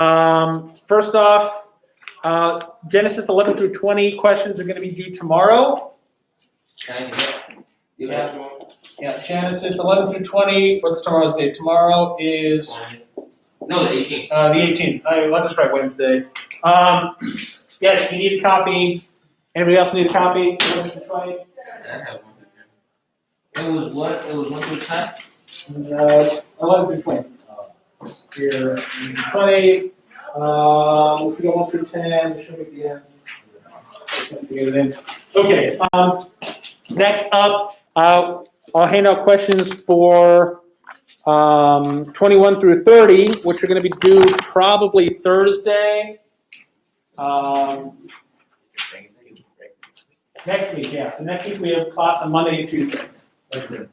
First off, Genesis 11 through 20 questions are going to be due tomorrow. Yeah, Genesis 11 through 20. What's tomorrow's date? Tomorrow is... No, the 18th. The 18th. I'll just write Wednesday. Yes, you need a copy. Anybody else need a copy? 11 through 20? I have one. It was what? It was 1 through 10? 11 through 20. Here, 20. If we go 1 through 10, it should be the end. Okay. Next up, I'll hand out questions for 21 through 30, which are going to be due probably Thursday. Next week, yeah. So next week we have class on Monday and Tuesday. That's it.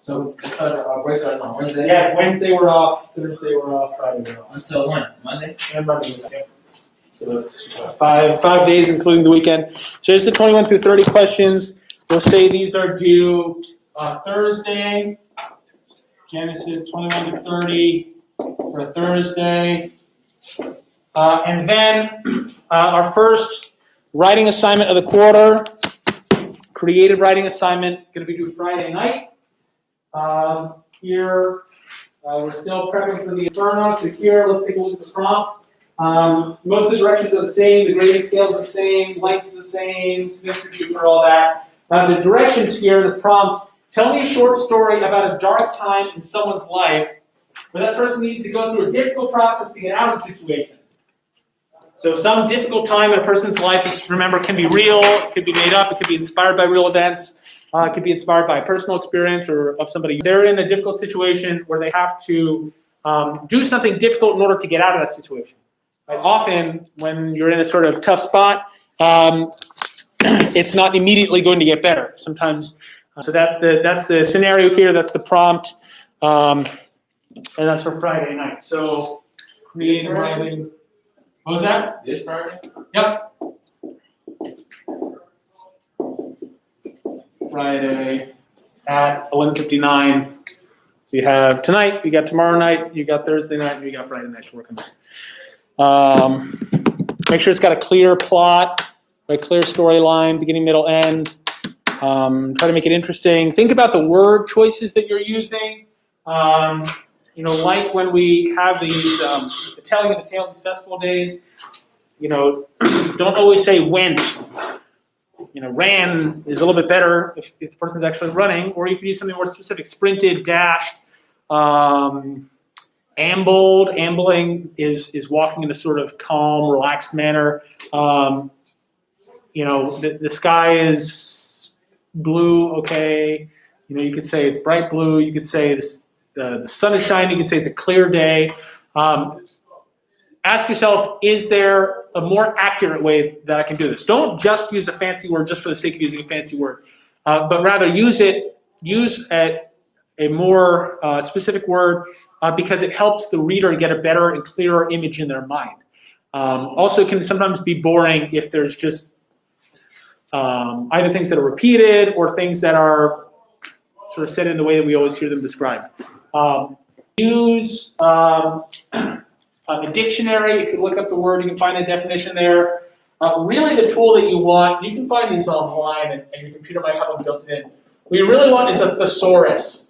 So our break starts on Wednesday? Yes, Wednesday we're off, Thursday we're off, Friday we're off. Until when? Monday? And Monday we're off. Yeah. So that's five days, including the weekend. So here's the 21 through 30 questions. We'll say these are due Thursday. Genesis 21 to 30 for Thursday. And then our first writing assignment of the quarter, creative writing assignment, going to be due Friday night. Here, we're still prepping for the Inferno. So here, let's take a look at the prompt. Most of the directions are the same. The grading scale is the same. Length is the same. Symmetry for all that. The directions here, the prompt. Tell me a short story about a dark time in someone's life where that person needs to go through a difficult process to get out of the situation. So some difficult time in a person's life, remember, can be real, it could be made up, it could be inspired by real events, it could be inspired by a personal experience or of somebody. They're in a difficult situation where they have to do something difficult in order to get out of that situation. Right? Often, when you're in a sort of tough spot, it's not immediately going to get better. Sometimes, so that's the scenario here. That's the prompt, and that's for Friday night. So, creative writing. What was that? This Friday? Yep. Friday at 11:59. So you have tonight, you got tomorrow night, you got Thursday night, and you got Friday night to work on this. Make sure it's got a clear plot, a clear storyline, beginning, middle, end. Try to make it interesting. Think about the word choices that you're using. Like when we have these the telling of the tale of these festival days, don't always say went. Ran is a little bit better if the person's actually running, or you could use something more specific. Sprinted, dashed, ambled. Ambling is walking in a sort of calm, relaxed manner. The sky is blue, okay. You could say it's bright blue. You could say the sun is shining. You could say it's a clear day. Ask yourself, is there a more accurate way that I can do this? Don't just use a fancy word just for the sake of using a fancy word, but rather use a more specific word because it helps the reader get a better and clearer image in their mind. Also, it can sometimes be boring if there's just either things that are repeated or things that are sort of said in the way that we always hear them described. Use a dictionary. If you look up the word, you can find a definition there. Really the tool that you want, you can find these online and your computer might have them built in. What you really want is a thesaurus,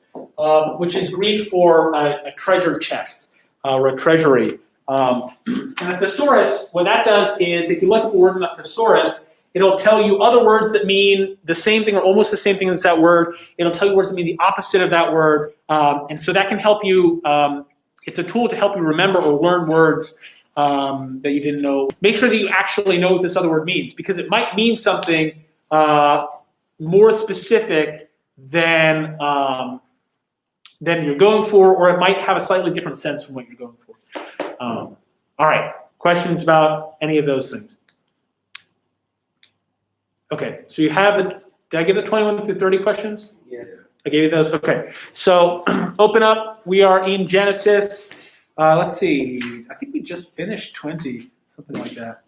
which is Greek for a treasure chest or a treasury. And a thesaurus, what that does is if you look at the word in a thesaurus, it'll tell you other words that mean the same thing or almost the same thing as that word. It'll tell you words that mean the opposite of that word. And so that can help you, it's a tool to help you remember or learn words that you didn't know. Make sure that you actually know what this other word means because it might mean something more specific than you're going for, or it might have a slightly different sense from what you're going for. All right, questions about any of those things? Okay, so you have the, did I give the 21 through 30 questions? Yeah. I gave you those, okay. So open up, we are in Genesis. Let's see, I think we just finished 20, something like that.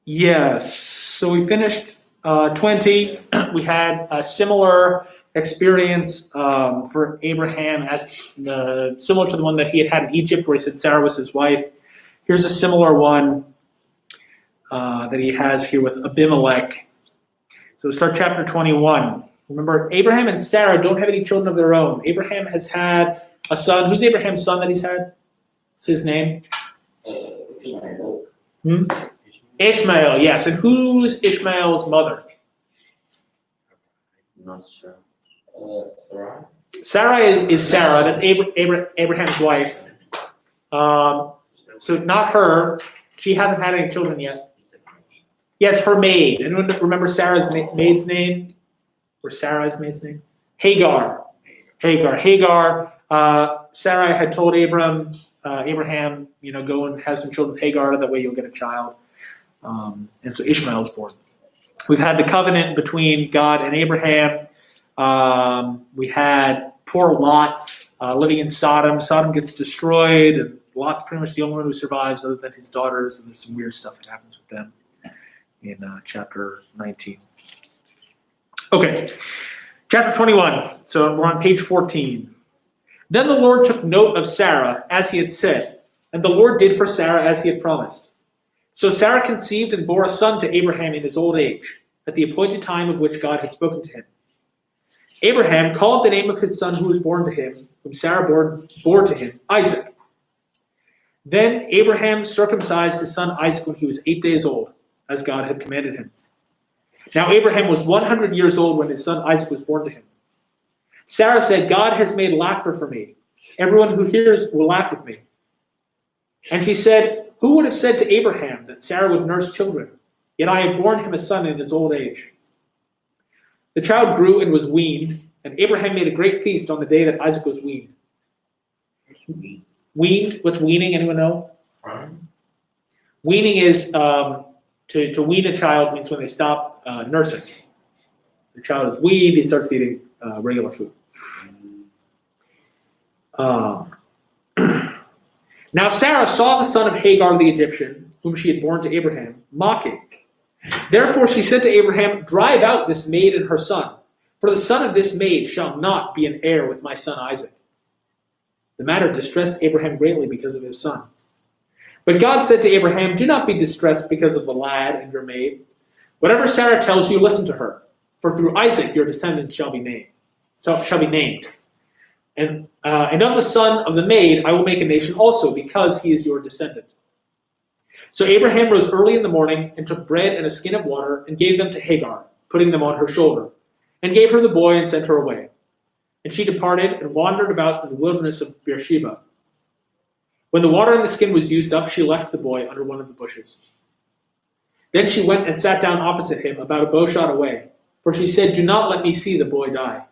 Yes. So we finished 20. We had a similar experience for Abraham as similar to the one that he had in Egypt, where he said Sarah was his wife. Here's a similar one that he has here with Abimelech. So we start chapter 21. Remember, Abraham and Sarah don't have any children of their own. Abraham has had a son. Who's Abraham's son that he's had? What's his name? Ishmael. Ishmael, yes. And who's Ishmael's mother? Not sure. Sarah? Sarah is Sarah. That's Abraham's wife. So not her. She hasn't had any children yet. Yeah, it's her maid. Anyone remember Sarah's maid's name? Or Sarah's maid's name? Hagar. Sarah had told Abraham, go and have some children with Hagar. That way you'll get a child. And so Ishmael is born. We've had the covenant between God and Abraham. We had poor Lot living in Sodom. Sodom gets destroyed, and Lot's pretty much the only one who survives other than his daughters, and there's some weird stuff that happens with them in chapter 19. Okay, chapter 21. So we're on page 14. Then the Lord took note of Sarah, as he had said, and the Lord did for Sarah as he had promised. So Sarah conceived and bore a son to Abraham in his old age, at the appointed time of which God had spoken to him. Abraham called the name of his son who was born to him, whom Sarah bore to him, Isaac. Then Abraham circumcised his son Isaac when he was 8 days old, as God had commanded him. Now Abraham was 100 years old when his son Isaac was born to him. Sarah said, God has made laughter for me. Everyone who hears will laugh with me. And she said, who would have said to Abraham that Sarah would nurse children? Yet I have borne him a son in his old age. The child grew and was weaned, and Abraham made a great feast on the day that Isaac was weaned. Weaned? What's weaning? Anyone know? Weaning is to wean a child means when they stop nursing. The child is weaned, he starts eating regular food. Now Sarah saw the son of Hagar the Egyptian, whom she had borne to Abraham, mocking. Therefore she said to Abraham, drive out this maid and her son, for the son of this maid shall not be an heir with my son Isaac. The matter distressed Abraham greatly because of his son. But God said to Abraham, do not be distressed because of the lad and your maid. Whatever Sarah tells you, listen to her, for through Isaac your descendants shall be named. And of the son of the maid I will make a nation also, because he is your descendant. So Abraham rose early in the morning and took bread and a skin of water and gave them to Hagar, putting them on her shoulder, and gave her the boy and sent her away. And she departed and wandered about in the wilderness of Beersheba. When the water in the skin was used up, she left the boy under one of the bushes. Then she went and sat down opposite him, about a bowshot away, for she said, do not let me see the boy die.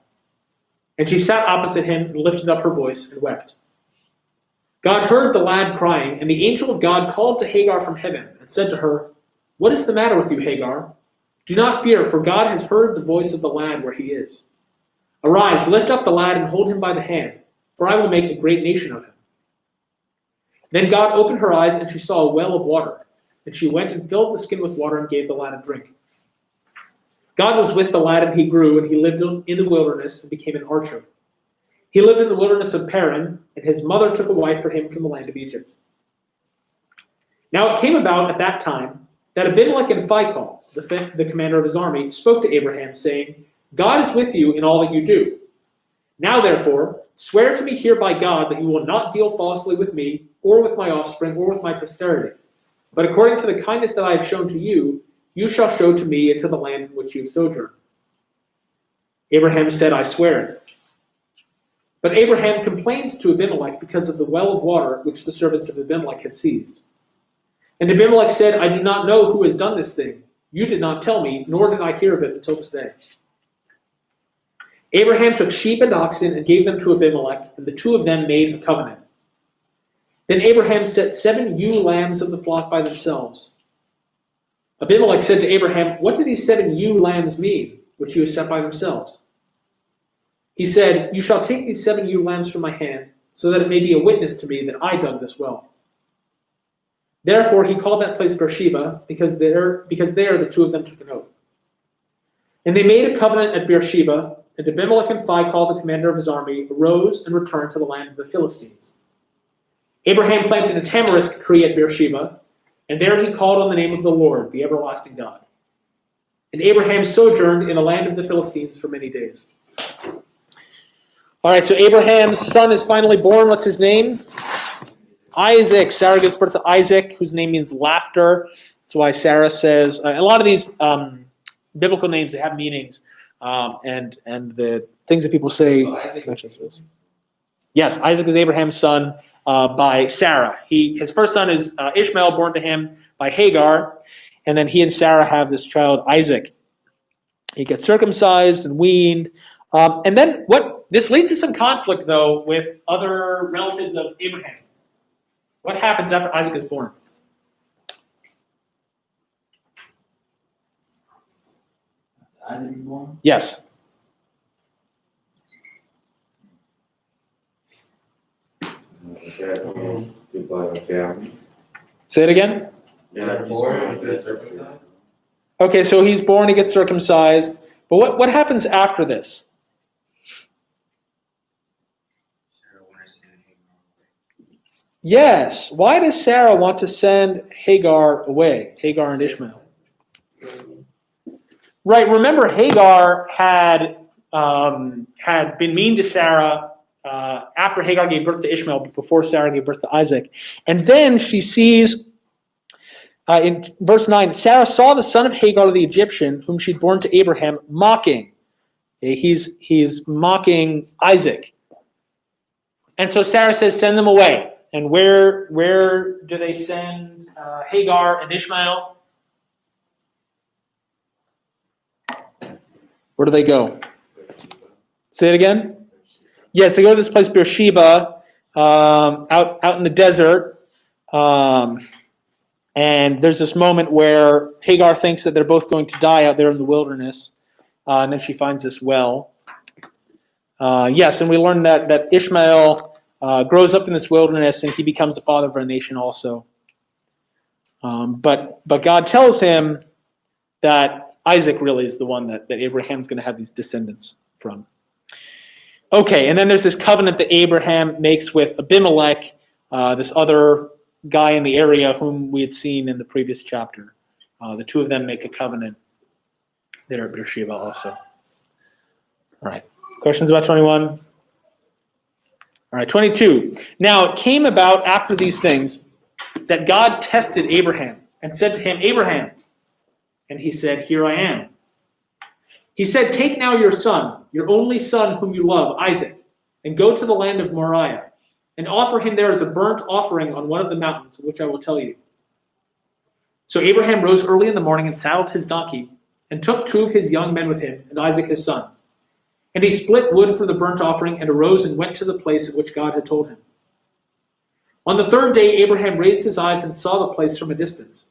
And she sat opposite him and lifted up her voice and wept. God heard the lad crying, and the angel of God called to Hagar from heaven and said to her, what is the matter with you, Hagar? Do not fear, for God has heard the voice of the lad where he is. Arise, lift up the lad and hold him by the hand, for I will make a great nation of him. Then God opened her eyes, and she saw a well of water, and she went and filled the skin with water and gave the lad a drink. God was with the lad, and he grew, and he lived in the wilderness and became an archer. He lived in the wilderness of Paran, and his mother took a wife for him from the land of Egypt. Now it came about at that time that Abimelech and Phicol, the commander of his army, spoke to Abraham, saying, God is with you in all that you do. Now therefore, swear to me here by God that you will not deal falsely with me, or with my offspring, or with my posterity. But according to the kindness that I have shown to you, you shall show to me into the land in which you sojourn. Abraham said, I swear it. But Abraham complained to Abimelech because of the well of water which the servants of Abimelech had seized. And Abimelech said, I do not know who has done this thing. You did not tell me, nor did I hear of it until today. Abraham took sheep and oxen and gave them to Abimelech, and the two of them made a covenant. Then Abraham set 7 ewe lambs of the flock by themselves. Abimelech said to Abraham, what do these 7 ewe lambs mean, which you have set by themselves? He said, you shall take these 7 ewe lambs from my hand, so that it may be a witness to me that I dug this well. Therefore he called that place Beersheba, because there the two of them took an oath. And they made a covenant at Beersheba, and Abimelech and Phicol, the commander of his army, arose and returned to the land of the Philistines. Abraham planted a tamarisk tree at Beersheba, and there he called on the name of the Lord, the everlasting God. And Abraham sojourned in the land of the Philistines for many days. All right, so Abraham's son is finally born. What's his name? Isaac. Sarah gives birth to Isaac, whose name means laughter. That's why Sarah says, a lot of these biblical names, they have meanings, and the things that people say. So Isaac- Yes, Isaac is Abraham's son by Sarah. His first son is Ishmael, born to him by Hagar, and then he and Sarah have this child, Isaac. He gets circumcised and weaned. And then this leads to some conflict, though, with other relatives of Abraham. What happens after Isaac is born? Isaac is born? Yes. Say it again. Born, he gets circumcised? Okay, so he's born, he gets circumcised. But what happens after this? Yes. Why does Sarah want to send Hagar away? Hagar and Ishmael. Right. Remember, Hagar had been mean to Sarah after Hagar gave birth to Ishmael, but before Sarah gave birth to Isaac. And then she sees, in verse 9, Sarah saw the son of Hagar the Egyptian, whom she'd born to Abraham, mocking. Okay, he's mocking Isaac. And so Sarah says, send them away. And where do they send Hagar and Ishmael? Where do they go? Say it again? Yes, they go to this place, Beersheba, out in the desert. And there's this moment where Hagar thinks that they're both going to die out there in the wilderness. And then she finds this well. Yes, and we learn that Ishmael grows up in this wilderness, and he becomes the father of a nation also. But God tells him that Isaac really is the one that Abraham's going to have these descendants from. Okay, and then there's this covenant that Abraham makes with Abimelech, this other guy in the area whom we had seen in the previous chapter. The two of them make a covenant there at Beersheba also. All right, questions about 21? All right, 22. Now it came about after these things that God tested Abraham and said to him, Abraham. And he said, here I am. He said, take now your son, your only son whom you love, Isaac, and go to the land of Moriah, and offer him there as a burnt offering on one of the mountains, which I will tell you. So Abraham rose early in the morning and saddled his donkey, and took two of his young men with him, and Isaac his son. And he split wood for the burnt offering, and arose and went to the place of which God had told him. On the third day Abraham raised his eyes and saw the place from a distance.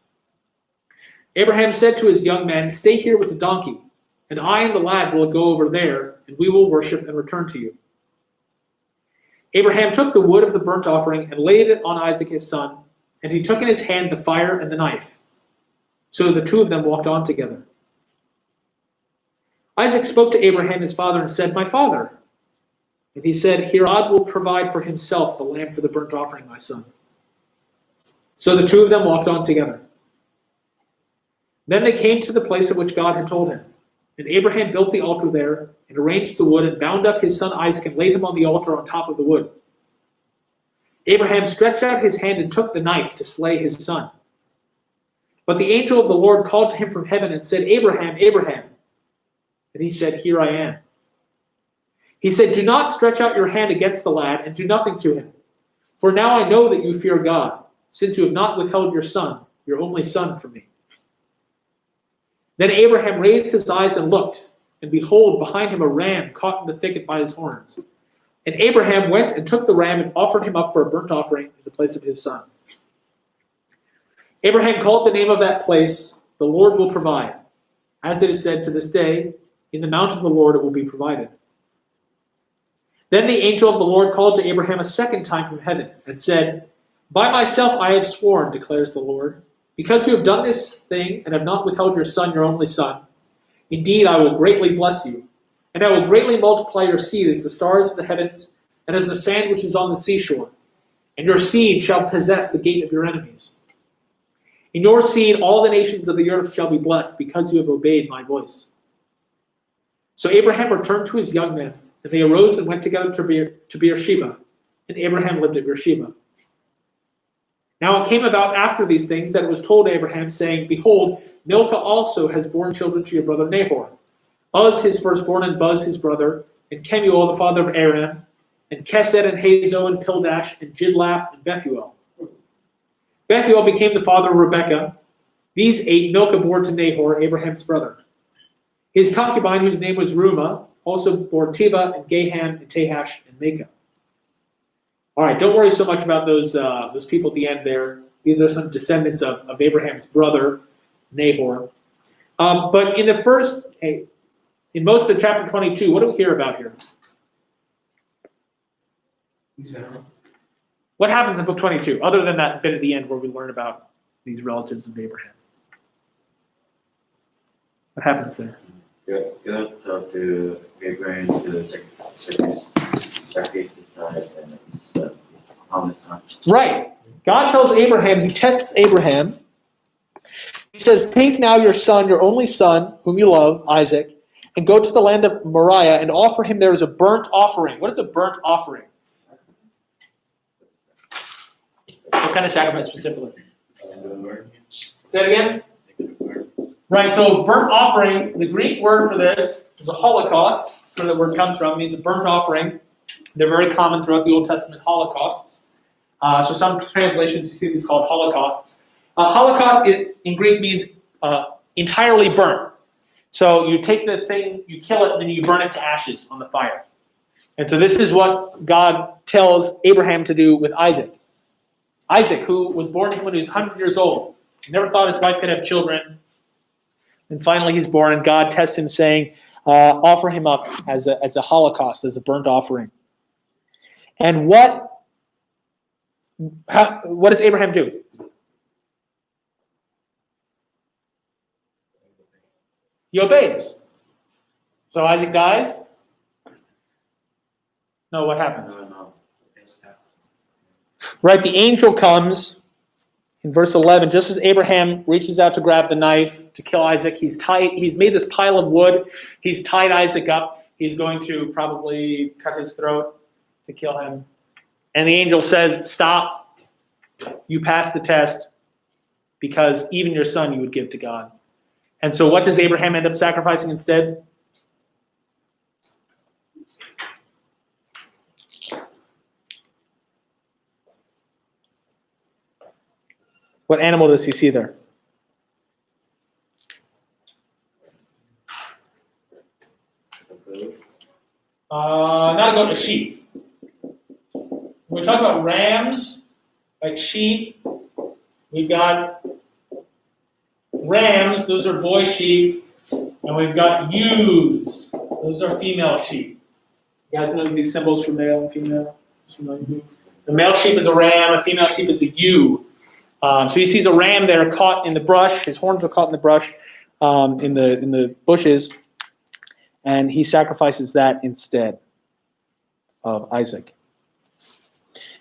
Abraham said to his young men, stay here with the donkey, and I and the lad will go over there, and we will worship and return to you. Abraham took the wood of the burnt offering and laid it on Isaac his son, and he took in his hand the fire and the knife. So the two of them walked on together. Isaac spoke to Abraham his father and said, my father. And he said, here God will provide for himself the lamb for the burnt offering, my son. So the two of them walked on together. Then they came to the place of which God had told him. And Abraham built the altar there, and arranged the wood, and bound up his son Isaac, and laid him on the altar on top of the wood. Abraham stretched out his hand and took the knife to slay his son. But the angel of the Lord called to him from heaven and said, Abraham, Abraham. And he said, here I am. He said, do not stretch out your hand against the lad, and do nothing to him. For now I know that you fear God, since you have not withheld your son, your only son, from me. Then Abraham raised his eyes and looked, and behold, behind him a ram caught in the thicket by his horns. And Abraham went and took the ram and offered him up for a burnt offering in the place of his son. Abraham called the name of that place, the Lord will provide. As it is said to this day, in the mount of the Lord it will be provided. Then the angel of the Lord called to Abraham a second time from heaven and said, By myself I have sworn, declares the Lord, because you have done this thing and have not withheld your son, your only son. Indeed, I will greatly bless you, and I will greatly multiply your seed as the stars of the heavens and as the sand which is on the seashore. And your seed shall possess the gate of your enemies. In your seed all the nations of the earth shall be blessed, because you have obeyed my voice. So Abraham returned to his young men, and they arose and went together to Beersheba, and Abraham lived at Beersheba. Now it came about after these things that it was told Abraham, saying, Behold, Milcah also has borne children to your brother Nahor, Uz his firstborn, and Buz his brother, and Kemuel the father of Aram, and Kesed and Hazo and Pildash, and Jidlaph and Bethuel. Bethuel became the father of Rebekah. These 8 Milcah bore to Nahor, Abraham's brother. His concubine, whose name was Reumah, also bore Tebah and Gaham and Tahash and Maacah. All right, don't worry so much about those people at the end there. These are some descendants of Abraham's brother, Nahor. But in most of chapter 22, what do we hear about here? What happens in book 22, other than that bit at the end where we learn about these relatives of Abraham? What happens there? God talked to Abraham to sacrifice his son and his promised son. Right. God tells Abraham, he tests Abraham. He says, take now your son, your only son, whom you love, Isaac, and go to the land of Moriah and offer him there as a burnt offering. What is a burnt offering? What kind of sacrifice specifically? Say it again? Right, so burnt offering, the Greek word for this is a holocaust. That's where the word comes from. It means a burnt offering. They're very common throughout the Old Testament, holocausts. So some translations you see these called holocausts. Holocaust in Greek means entirely burnt. So you take the thing, you kill it, and then you burn it to ashes on the fire. And so this is what God tells Abraham to do with Isaac. Isaac, who was born to him when he was 100 years old. He never thought his wife could have children. And finally he's born, and God tests him, saying, offer him up as a holocaust, as a burnt offering. And what does Abraham do? He obeys. So Isaac dies? No, what happens? No. Right, the angel comes in verse 11, just as Abraham reaches out to grab the knife to kill Isaac. He's made this pile of wood. He's tied Isaac up. He's going to probably cut his throat to kill him. And the angel says, stop. You passed the test because even your son you would give to God. And so what does Abraham end up sacrificing instead? What animal does he see there? Not a goat, a sheep. When we talk about rams, like sheep, we've got rams, those are boy sheep, and we've got ewes, those are female sheep. You guys know these symbols for male and female? The male sheep is a ram, a female sheep is a ewe. So he sees a ram there caught in the brush. His horns are caught in the brush, in the bushes, and he sacrifices that instead of Isaac.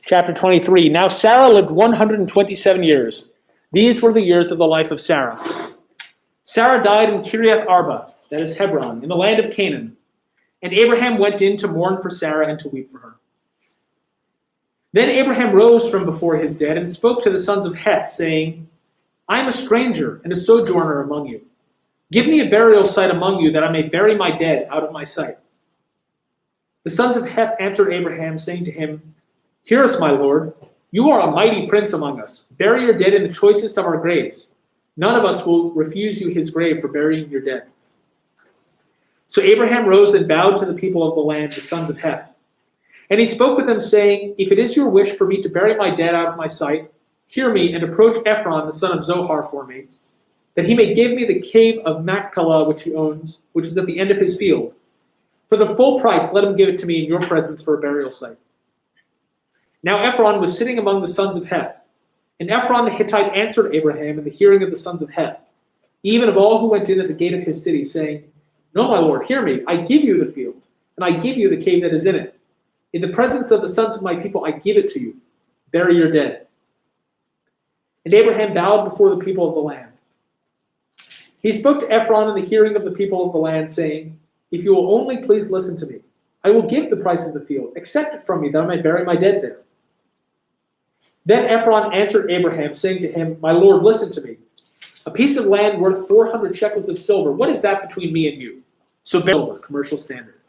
Chapter 23. Now Sarah lived 127 years. These were the years of the life of Sarah. Sarah died in Kiriath Arba, that is Hebron, in the land of Canaan. And Abraham went in to mourn for Sarah and to weep for her. Then Abraham rose from before his dead and spoke to the sons of Heth, saying, I am a stranger and a sojourner among you. Give me a burial site among you, that I may bury my dead out of my sight. The sons of Heth answered Abraham, saying to him, Hear us, my lord. You are a mighty prince among us. Bury your dead in the choicest of our graves. None of us will refuse you his grave for burying your dead. So Abraham rose and bowed to the people of the land, the sons of Heth. And he spoke with them, saying, If it is your wish for me to bury my dead out of my sight, hear me and approach Ephron, the son of Zohar, for me, that he may give me the cave of Machpelah, which he owns, which is at the end of his field. For the full price, let him give it to me in your presence for a burial site. Now Ephron was sitting among the sons of Heth, And Ephron the Hittite answered Abraham in the hearing of the sons of Heth, even of all who went in at the gate of his city, saying, No, my lord, hear me. I give you the field, and I give you the cave that is in it. In the presence of the sons of my people, I give it to you. Bury your dead. And Abraham bowed before the people of the land. He spoke to Ephron in the hearing of the people of the land, saying, If you will only please listen to me, I will give the price of the field. Accept it from me, that I may bury my dead there. Then Ephron answered Abraham, saying to him, My lord, listen to me. A piece of land worth 400 shekels of silver. What is that between me and you? So silver, commercial standard.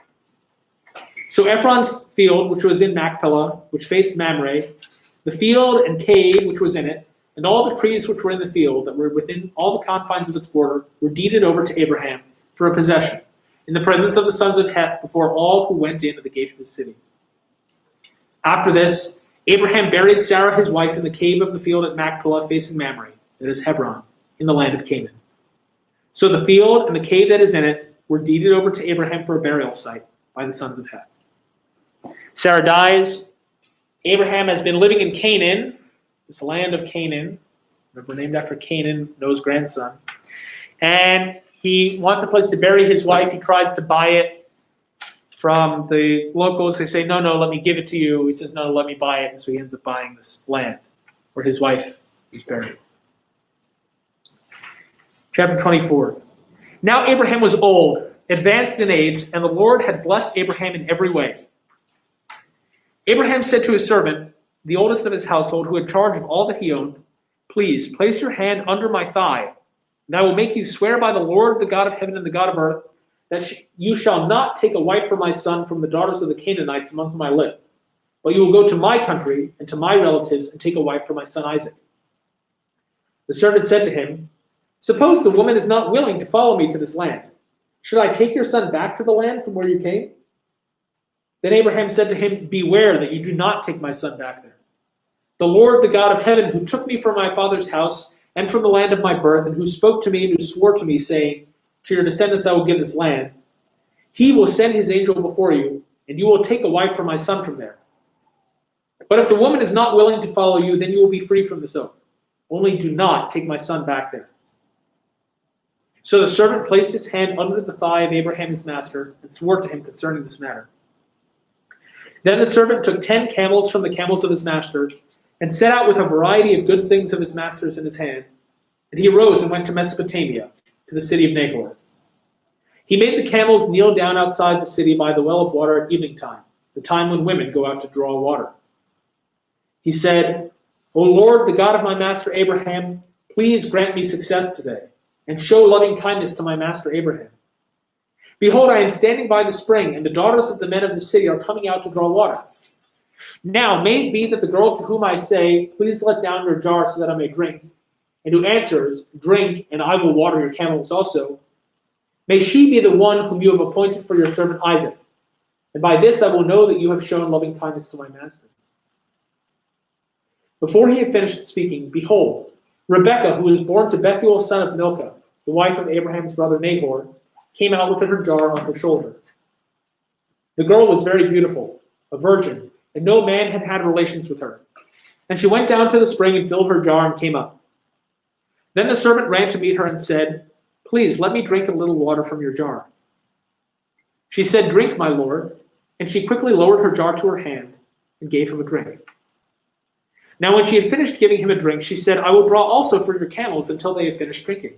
So Ephron's field, which was in Machpelah, which faced Mamre, the field and cave which was in it, and all the trees which were in the field that were within all the confines of its border, were deeded over to Abraham for a possession, in the presence of the sons of Heth, before all who went in at the gate of the city. After this, Abraham buried Sarah his wife in the cave of the field at Machpelah facing Mamre, that is Hebron, in the land of Canaan. So the field and the cave that is in it were deeded over to Abraham for a burial site by the sons of Heth. Sarah dies. Abraham has been living in Canaan, this land of Canaan, remember named after Canaan, Noah's grandson. And he wants a place to bury his wife. He tries to buy it from the locals. They say, no, let me give it to you. He says, no, let me buy it. And so he ends up buying this land where his wife is buried. Chapter 24. Now Abraham was old, advanced in age, and the Lord had blessed Abraham in every way. Abraham said to his servant, the oldest of his household, who had charge of all that he owned, Please place your hand under my thigh, and I will make you swear by the Lord, the God of heaven and the God of earth, that you shall not take a wife for my son from the daughters of the Canaanites among whom I live, but you will go to my country and to my relatives and take a wife for my son Isaac. The servant said to him, Suppose the woman is not willing to follow me to this land. Should I take your son back to the land from where you came? Then Abraham said to him, Beware that you do not take my son back there. The Lord, the God of heaven, who took me from my father's house and from the land of my birth, and who spoke to me and who swore to me, saying, To your descendants I will give this land, he will send his angel before you, and you will take a wife for my son from there. But if the woman is not willing to follow you, then you will be free from this oath. Only do not take my son back there. So the servant placed his hand under the thigh of Abraham his master, and swore to him concerning this matter. Then the servant took 10 camels from the camels of his master, and set out with a variety of good things of his master's in his hand. And he arose and went to Mesopotamia, to the city of Nahor. He made the camels kneel down outside the city by the well of water at evening time, the time when women go out to draw water. He said, O Lord, the God of my master Abraham, please grant me success today, and show loving kindness to my master Abraham. Behold, I am standing by the spring, and the daughters of the men of the city are coming out to draw water. Now, may it be that the girl to whom I say, Please let down your jar so that I may drink, and who answers, Drink, and I will water your camels also, may she be the one whom you have appointed for your servant Isaac. And by this I will know that you have shown loving kindness to my master. Before he had finished speaking, behold, Rebekah, who was born to Bethuel son of Milcah, the wife of Abraham's brother Nahor, came out with her jar on her shoulder. The girl was very beautiful, a virgin, and no man had had relations with her. And she went down to the spring and filled her jar and came up. Then the servant ran to meet her and said, Please let me drink a little water from your jar. She said, Drink, my lord. And she quickly lowered her jar to her hand and gave him a drink. Now when she had finished giving him a drink, she said, I will draw also for your camels until they have finished drinking.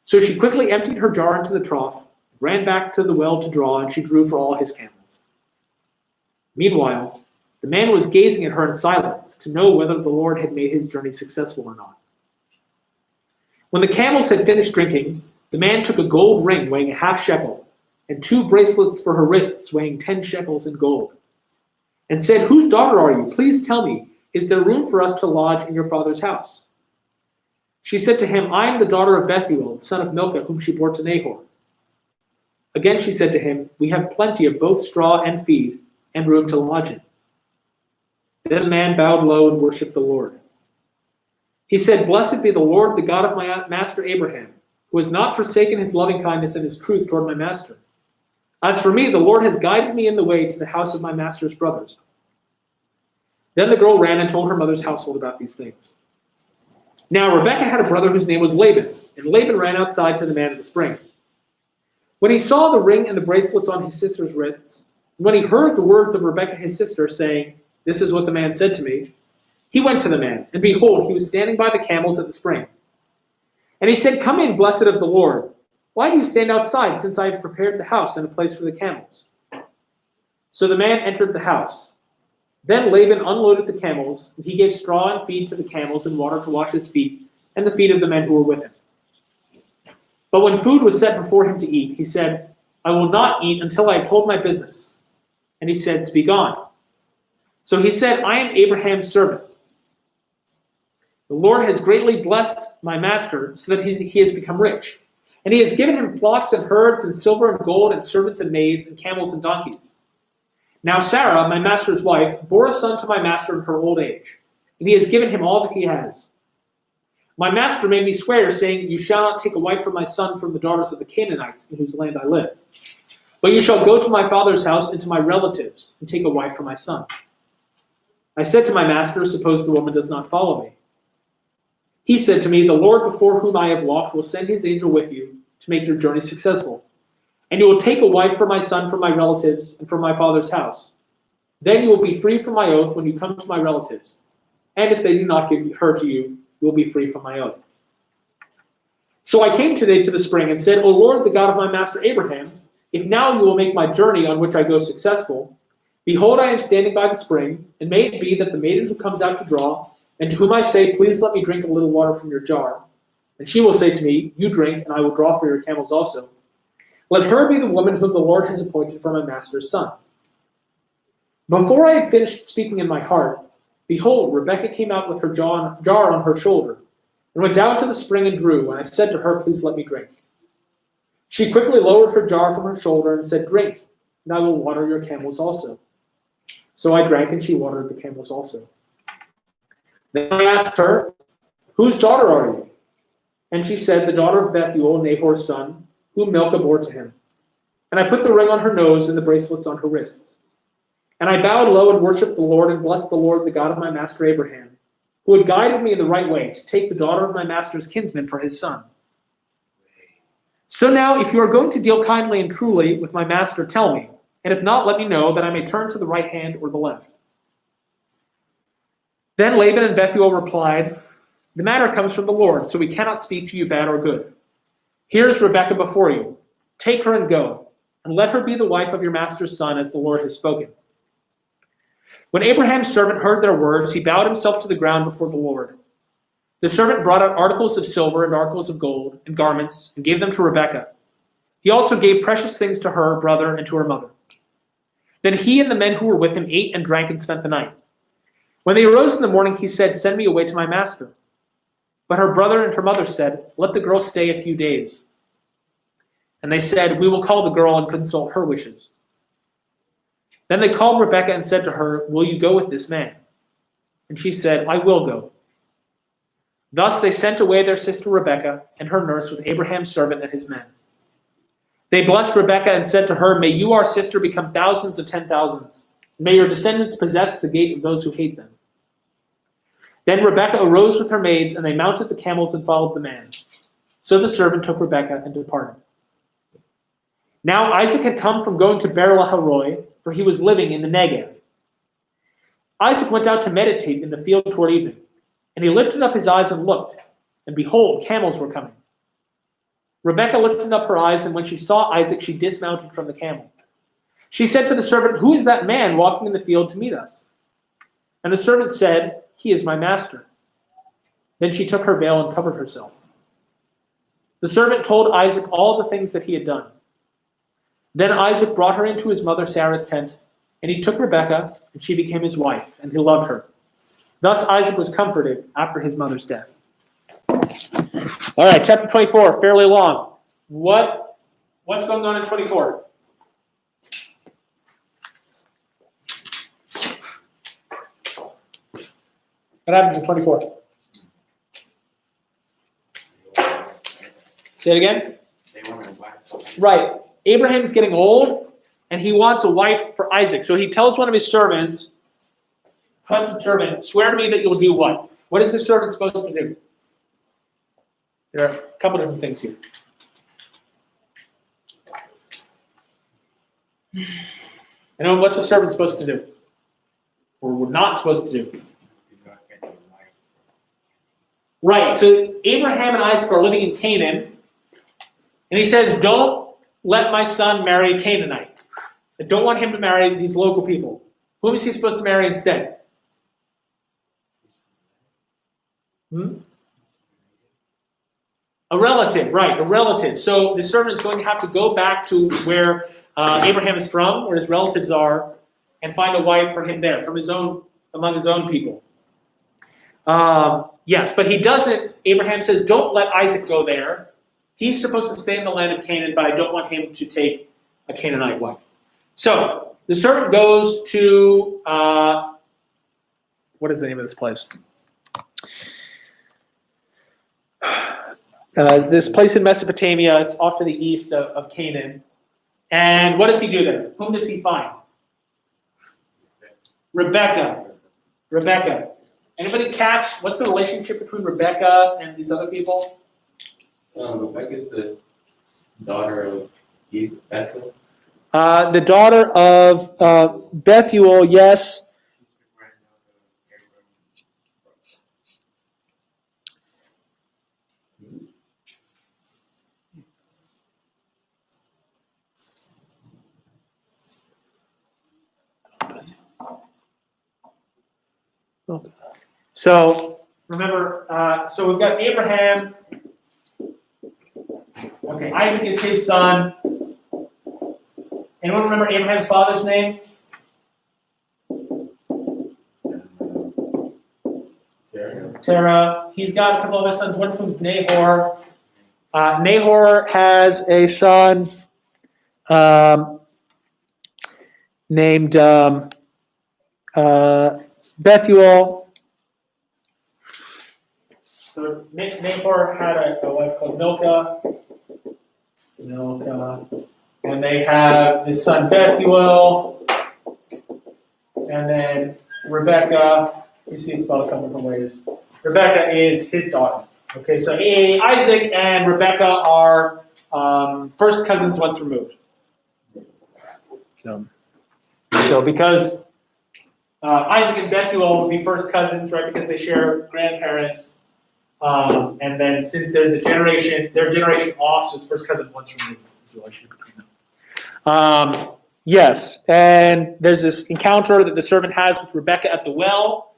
So she quickly emptied her jar into the trough, ran back to the well to draw, and she drew for all his camels. Meanwhile, the man was gazing at her in silence to know whether the Lord had made his journey successful or not. When the camels had finished drinking, the man took a gold ring weighing 1/2 shekel, and 2 bracelets for her wrists weighing 10 shekels in gold, and said, Whose daughter are you? Please tell me, is there room for us to lodge in your father's house? She said to him, I am the daughter of Bethuel, the son of Milcah, whom she bore to Nahor. Again she said to him, We have plenty of both straw and feed, and room to lodge in. Then the man bowed low and worshipped the Lord. He said, Blessed be the Lord, the God of my master Abraham, who has not forsaken his loving kindness and his truth toward my master. As for me, the Lord has guided me in the way to the house of my master's brothers. Then the girl ran and told her mother's household about these things. Now Rebekah had a brother whose name was Laban, and Laban ran outside to the man at the spring. When he saw the ring and the bracelets on his sister's wrists, and when he heard the words of Rebekah his sister, saying, "This is what the man said to me," he went to the man, and behold, he was standing by the camels at the spring. And he said, "Come in, blessed of the Lord. Why do you stand outside, since I have prepared the house and a place for the camels?" So the man entered the house. Then Laban unloaded the camels, and he gave straw and feed to the camels and water to wash his feet and the feet of the men who were with him. But when food was set before him to eat, he said, "I will not eat until I have told my business." And he said, "Speak on." So he said, "I am Abraham's servant. The Lord has greatly blessed my master so that he has become rich. And he has given him flocks and herds and silver and gold and servants and maids and camels and donkeys. Now Sarah, my master's wife, bore a son to my master in her old age, and he has given him all that he has. My master made me swear, saying, 'You shall not take a wife for my son from the daughters of the Canaanites, in whose land I live. But you shall go to my father's house and to my relatives, and take a wife for my son.' I said to my master, 'Suppose the woman does not follow me.' He said to me, 'The Lord before whom I have walked will send his angel with you to make your journey successful. And you will take a wife for my son from my relatives and from my father's house. Then you will be free from my oath when you come to my relatives. And if they do not give her to you, you will be free from my oath.' So I came today to the spring and said, 'O Lord, the God of my master Abraham, if now you will make my journey on which I go successful, behold, I am standing by the spring, and may it be that the maiden who comes out to draw, and to whom I say, "Please let me drink a little water from your jar," and she will say to me, "You drink, and I will draw for your camels also. Let her be the woman whom the Lord has appointed for my master's son." Before I had finished speaking in my heart, behold, Rebekah came out with her jar on her shoulder, and went down to the spring and drew, and I said to her, "Please let me drink." She quickly lowered her jar from her shoulder and said, "Drink, and I will water your camels also." So I drank, and she watered the camels also. Then I asked her, "Whose daughter are you?" And she said, "The daughter of Bethuel, Nahor's son, whom Milcah bore to him." And I put the ring on her nose and the bracelets on her wrists. And I bowed low and worshipped the Lord and blessed the Lord, the God of my master Abraham, who had guided me in the right way to take the daughter of my master's kinsman for his son. So now, if you are going to deal kindly and truly with my master, tell me, and if not, let me know, that I may turn to the right hand or the left. Then Laban and Bethuel replied, "The matter comes from the Lord, so we cannot speak to you bad or good. Here is Rebekah before you. Take her and go, and let her be the wife of your master's son, as the Lord has spoken." When Abraham's servant heard their words, he bowed himself to the ground before the Lord. The servant brought out articles of silver and articles of gold and garments and gave them to Rebekah. He also gave precious things to her brother and to her mother. Then he and the men who were with him ate and drank and spent the night. When they arose in the morning, he said, "Send me away to my master." But her brother and her mother said, "Let the girl stay a few days." And they said, "We will call the girl and consult her wishes." Then they called Rebekah and said to her, "Will you go with this man?" And she said, "I will go." Thus they sent away their sister Rebekah and her nurse with Abraham's servant and his men. They blessed Rebekah and said to her, "May you, our sister, become thousands of 10,000s. May your descendants possess the gate of those who hate them." Then Rebekah arose with her maids, and they mounted the camels and followed the man. So the servant took Rebekah and departed. Now Isaac had come from going to Beer-lahai-roi, for he was living in the Negev. Isaac went out to meditate in the field toward evening, and he lifted up his eyes and looked, and behold, camels were coming. Rebekah lifted up her eyes, and when she saw Isaac, she dismounted from the camel. She said to the servant, "Who is that man walking in the field to meet us?" And the servant said, "He is my master." Then she took her veil and covered herself. The servant told Isaac all the things that he had done. Then Isaac brought her into his mother Sarah's tent, and he took Rebekah, and she became his wife, and he loved her. Thus Isaac was comforted after his mother's death. All right, chapter 24, fairly long. What's going on in 24? What happens in 24? Say it again? They want to wax. Right. Abraham's getting old, and he wants a wife for Isaac. So he tells one of his servants, trusted servant, swear to me that you'll do what? What is the servant supposed to do? There are a couple different things here. And what's the servant supposed to do? Or we're not supposed to do? Right, so Abraham and Isaac are living in Canaan, and he says, don't let my son marry a Canaanite. I don't want him to marry these local people. Whom is he supposed to marry instead? A relative, right, a relative. So the servant is going to have to go back to where Abraham is from, where his relatives are, and find a wife for him there, among his own people. Yes, but he doesn't. Abraham says, don't let Isaac go there. He's supposed to stay in the land of Canaan, but I don't want him to take a Canaanite wife. So the servant goes to, what is the name of this place? This place in Mesopotamia. It's off to the east of Canaan. And what does he do there? Whom does he find? Rebecca. Anybody catch what's the relationship between Rebecca and these other people? Rebecca is the daughter of Bethuel. The daughter of Bethuel, yes. Okay. So remember, so we've got Abraham. Okay, Isaac is his son. Anyone remember Abraham's father's name? Terah. He's got a couple other sons. One of whom is Nahor. Nahor has a son named Bethuel. So Nahor had a wife called Milcah. And they have his son Bethuel. And then Rebecca. You see it's spelled a couple different ways. Rebecca is his daughter. Okay, so Isaac and Rebecca are first cousins once removed. So because Isaac and Bethuel would be first cousins, right? Because they share grandparents, and then since there's a generation, their generation off, so it's first cousin once removed. Is the relationship between them. Yes, and there's this encounter that the servant has with Rebecca at the well.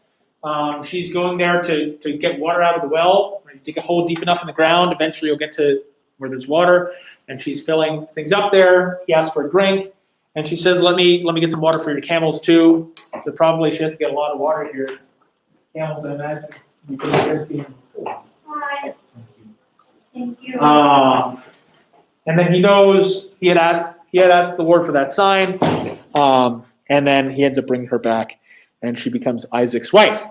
She's going there to get water out of the well. You dig a hole deep enough in the ground, eventually you'll get to where there's water, and she's filling things up there. He asks for a drink, and she says, "Let me get some water for your camels too." So probably she has to get a lot of water here. Camels, I imagine. Hi. Thank you. And then he knows he had asked the Lord for that sign, and then he ends up bringing her back, and she becomes Isaac's wife.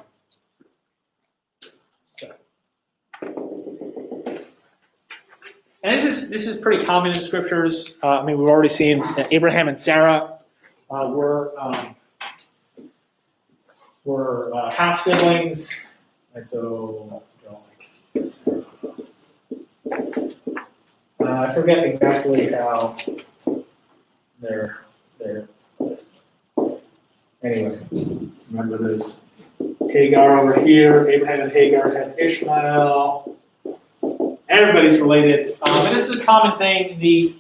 And this is pretty common in scriptures. We've already seen that Abraham and Sarah were half siblings, and so I forget exactly how they're. Anyway, remember this. Hagar over here. Abraham and Hagar had Ishmael. Everybody's related. And this is a common thing in the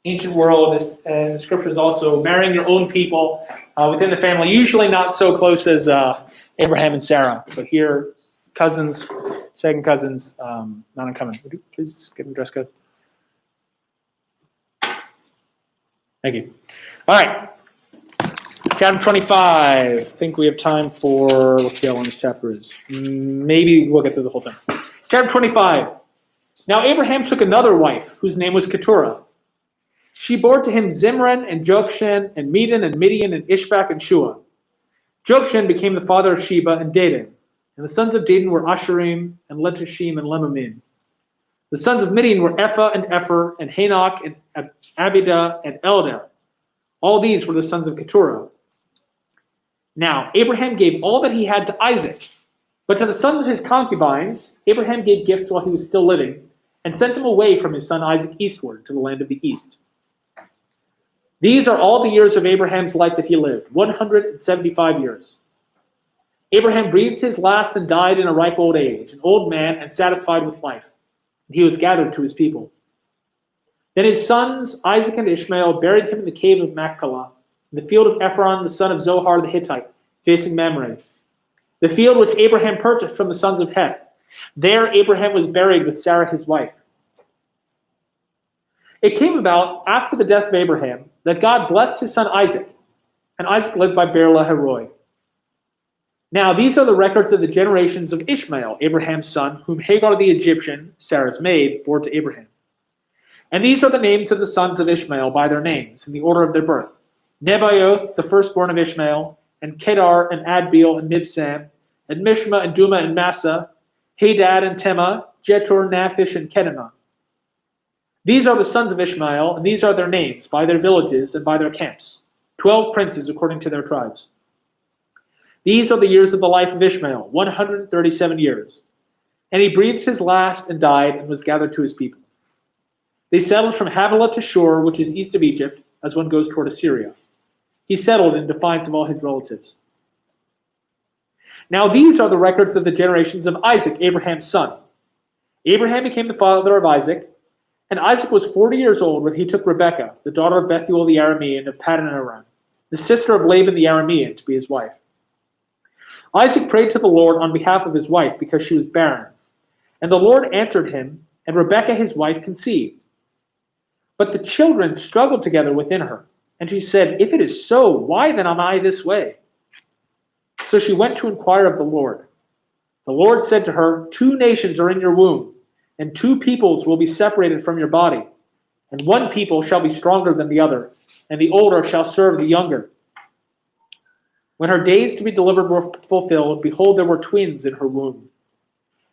ancient world, and the scriptures also, marrying your own people within the family, usually not so close as Abraham and Sarah, but here, cousins, second cousins, not uncommon. Would you please get me dress code? Thank you. All right. Chapter 25. I think we have time for, let's see how long this chapter is. Maybe we'll get through the whole thing. Chapter 25. Now Abraham took another wife, whose name was Keturah. She bore to him Zimran and Jokshan and Medan and Midian and Ishbak and Shua. Jokshan became the father of Sheba and Dedan. And the sons of Dedan were Asherim and Letushim and Lemamim. The sons of Midian were Ephah and Epher and Hanok and Abidah and Eldah. All these were the sons of Keturah. Now, Abraham gave all that he had to Isaac, but to the sons of his concubines, Abraham gave gifts while he was still living, and sent them away from his son Isaac eastward to the land of the east. These are all the years of Abraham's life that he lived, 175 years. Abraham breathed his last and died in a ripe old age, an old man and satisfied with life. And he was gathered to his people. Then his sons, Isaac and Ishmael, buried him in the cave of Machpelah, in the field of Ephron, the son of Zohar the Hittite, facing Mamre, the field which Abraham purchased from the sons of Heth. There Abraham was buried with Sarah his wife. It came about, after the death of Abraham, that God blessed his son Isaac, and Isaac lived by Beer-lahai-roi. Now these are the records of the generations of Ishmael, Abraham's son, whom Hagar the Egyptian, Sarah's maid, bore to Abraham. And these are the names of the sons of Ishmael by their names, in the order of their birth. Nebaioth, the firstborn of Ishmael, and Kedar, and Adbeel, and Mibsam, and Mishma, and Duma, and Massa, Hadad, and Tema, Jetur, Naphish, and Kedemah. These are the sons of Ishmael, and these are their names, by their villages and by their camps, 12 princes according to their tribes. These are the years of the life of Ishmael, 137 years. And he breathed his last and died and was gathered to his people. They settled from Havilah to Shur, which is east of Egypt, as one goes toward Assyria. He settled in defiance of all his relatives. Now these are the records of the generations of Isaac, Abraham's son. Abraham became the father of Isaac, and Isaac was 40 years old when he took Rebekah, the daughter of Bethuel the Aramean of Paddan Aram, the sister of Laban the Aramean, to be his wife. Isaac prayed to the Lord on behalf of his wife because she was barren. And the Lord answered him, and Rebekah his wife conceived. But the children struggled together within her. And she said, "If it is so, why then am I this way?" So she went to inquire of the Lord. The Lord said to her, "Two nations are in your womb, and two peoples will be separated from your body. And one people shall be stronger than the other, and the older shall serve the younger." When her days to be delivered were fulfilled, behold, there were twins in her womb.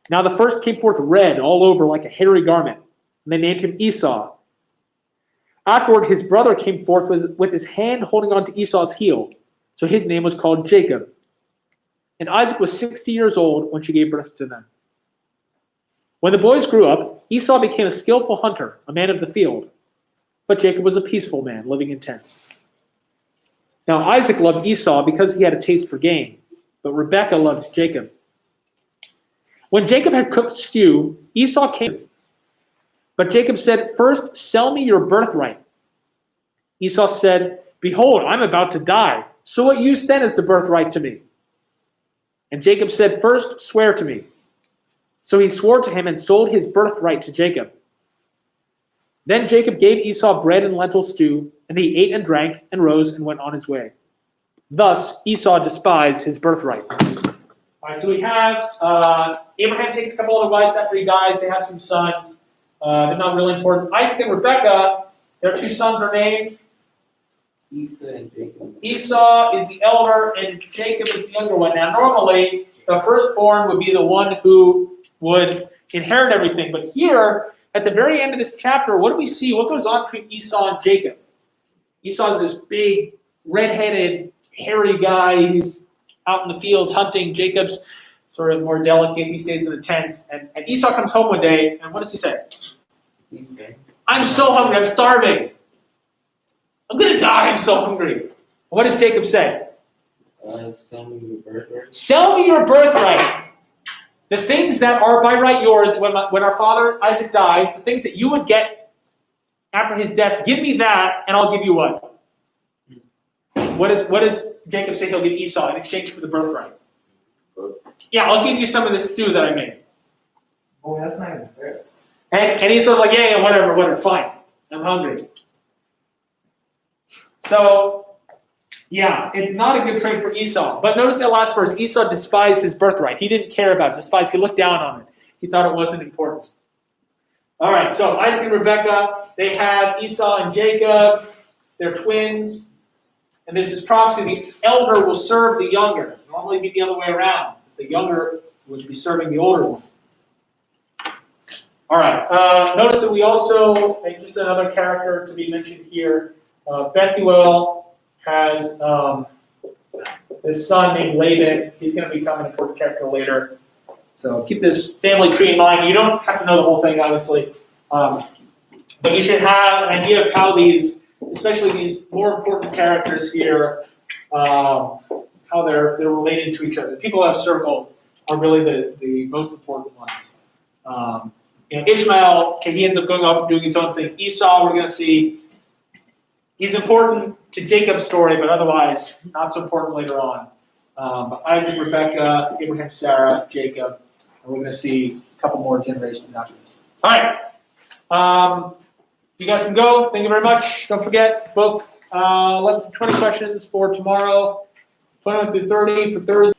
Now the first came forth red all over like a hairy garment, and they named him Esau. Afterward his brother came forth with his hand holding on to Esau's heel, so his name was called Jacob. And Isaac was 60 years old when she gave birth to them. When the boys grew up, Esau became a skillful hunter, a man of the field, but Jacob was a peaceful man, living in tents. Now Isaac loved Esau because he had a taste for game, but Rebekah loved Jacob. When Jacob had cooked stew, Esau came. But Jacob said, "First, sell me your birthright." Esau said, "Behold, I'm about to die. So what use then is the birthright to me?" And Jacob said, "First, swear to me." So he swore to him and sold his birthright to Jacob. Then Jacob gave Esau bread and lentil stew, and he ate and drank and rose and went on his way. Thus Esau despised his birthright. All right, so we have Abraham takes a couple other wives after he dies. They have some sons. They're not really important. Isaac and Rebekah, their two sons are named Esau and Jacob. Esau is the elder, and Jacob is the younger one. Now, normally, the firstborn would be the one who would inherit everything. But here, at the very end of this chapter, what do we see? What goes on between Esau and Jacob? Esau is this big, red-headed, hairy guy. He's out in the fields hunting. Jacob's sort of more delicate. He stays in the tents. And Esau comes home one day, and what does he say? He's dead. "I'm so hungry. I'm starving. I'm going to die. I'm so hungry." What does Jacob say? Sell me your birthright. "Sell me your birthright." The things that are by right yours when our father Isaac dies, the things that you would get after his death, give me that, and I'll give you what? What does Jacob say he'll give Esau in exchange for the birthright? Yeah, I'll give you some of this stew that I made. Oh, that's not even fair. And Esau's like, yeah, whatever, fine. I'm hungry. So, yeah, it's not a good trade for Esau. But notice that last verse, Esau despised his birthright. He didn't care about it, despised. He looked down on it. He thought it wasn't important. All right, so Isaac and Rebekah, they have Esau and Jacob. They're twins. And there's this prophecy, the elder will serve the younger. Normally it'd be the other way around. The younger would be serving the older one. All right, notice that we also, just another character to be mentioned here, Bethuel has his son named Laban. He's going to become an important character later. So keep this family tree in mind. You don't have to know the whole thing, obviously, but you should have an idea of how these, especially these more important characters here, how they're related to each other. The people I've circled are really the most important ones. Ishmael, okay, he ends up going off and doing his own thing. Esau, we're going to see, he's important to Jacob's story, but otherwise not so important later on. But Isaac, Rebecca, Abraham, Sarah, Jacob, and we're going to see a couple more generations after this. All right. You guys can go. Thank you very much. Don't forget, book 11 to 20 questions for tomorrow, 21 through 30 for Thursday.